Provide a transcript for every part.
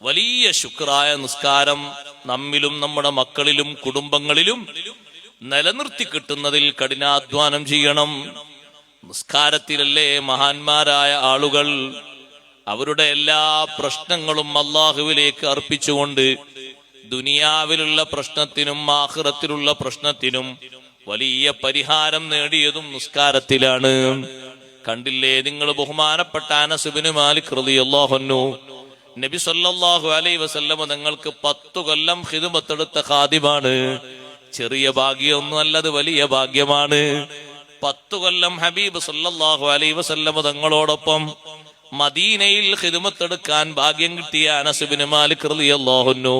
വലിയ ശുക്രായ നിസ്കാരം നമ്മിലും നമ്മുടെ മക്കളിലും കുടുംബങ്ങളിലും നിലനിർത്തി കിട്ടുന്നതിൽ കഠിനാധ്വാനം ചെയ്യണം. നിസ്കാരത്തിലല്ലേ മഹാന്മാരായ ആളുകൾ അവരുടെ എല്ലാ പ്രശ്നങ്ങളും അള്ളാഹുവിലേക്ക് അർപ്പിച്ചുകൊണ്ട് ദുനിയാവിലുള്ള പ്രശ്നത്തിനും ആഖിറത്തിലുള്ള പ്രശ്നത്തിനും വലിയ പരിഹാരം നേടിയതും നിസ്കാരത്തിലാണ്. കണ്ടില്ലേ നിങ്ങൾ, ബഹുമാനപ്പെട്ട അനസ് ഇബ്നു മാലിക് റളിയല്ലാഹു അൻഹു നബി സല്ലല്ലാഹു അലൈഹി വസല്ലം തങ്ങൾക്ക് 10 കൊല്ലം ഖിദ്മത്ത് എടുത്ത ഖാദിമാണ്. ചെറിയ ഭാഗ്യമൊന്നും അത് വലിയ ഭാഗ്യമാണ്. 10 കൊല്ലം ഹബീബ് സല്ലല്ലാഹു അലൈഹി വസല്ലം തങ്ങളോടൊപ്പം മദീനയിൽ ഖിദ്മത്ത് എടുക്കാൻ ഭാഗ്യം കിട്ടിയ അനസ് ഇബ്നു മാലിക് റളിയല്ലാഹു അൻഹു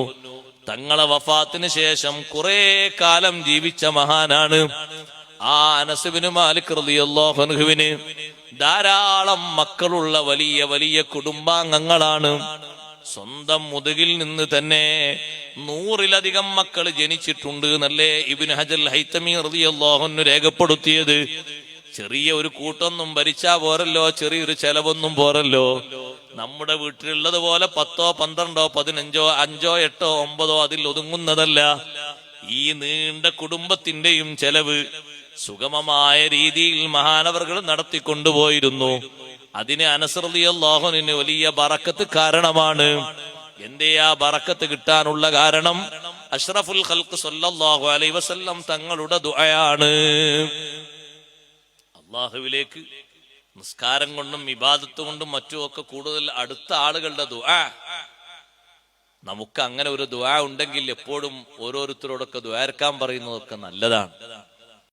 തങ്ങളെ വഫാത്തിന് ശേഷം കുറെ കാലം ജീവിച്ച മഹാനാണ്. ആ അനസ് ഇബ്നു മാലിക് റളിയല്ലാഹു അൻഹുവിന് ധാരാളം മക്കളുള്ള വലിയ വലിയ കുടുംബാംഗങ്ങളാണ്. സ്വന്തം മുതുകിൽ നിന്ന് തന്നെ 100-ലധികം മക്കൾ ജനിച്ചിട്ടുണ്ട് എന്നല്ലേ ഇബ്നു ഹജർ ഹൈതമി റളിയല്ലാഹു അൻഹു രേഖപ്പെടുത്തിയത്. ചെറിയ ഒരു കൂട്ടൊന്നും ഭരിച്ചാ പോരല്ലോ, ചെറിയൊരു ചെലവൊന്നും പോരല്ലോ. നമ്മുടെ വീട്ടിലുള്ളത് പോലെ 10, 12, 15, 5, 8, 9 അതിൽ ഒതുങ്ങുന്നതല്ല. ഈ നീണ്ട കുടുംബത്തിന്റെയും ചെലവ് സുഗമമായ രീതിയിൽ മഹാനവറുകൾ നടത്തിക്കൊണ്ടുപോയിരുന്നു. അതിന് അനസ് റളിയല്ലാഹു അൻഹു വലിയ ബറക്കത്ത് കാരണമാണ്. എന്തേ ആ ബറക്കത്ത് കിട്ടാനുള്ള കാരണം? അഷ്റഫുൽ ഖൽഖ് സല്ലല്ലാഹു അലൈഹി വസല്ലം തങ്ങളുടെ ദുആയാണ്. അള്ളാഹുവിലേക്ക് നിസ്കാരം കൊണ്ടും ഇബാദത്ത് കൊണ്ടും മറ്റുമൊക്കെ കൂടുതൽ അടുത്ത ആളുകളുടെ ദുആ. നമുക്ക് അങ്ങനെ ഒരു ദുആ ഉണ്ടെങ്കിൽ എപ്പോഴും ഓരോരുത്തരോടൊക്കെ ദുആർക്കാൻ പറയുന്നതൊക്കെ നല്ലതാണ്.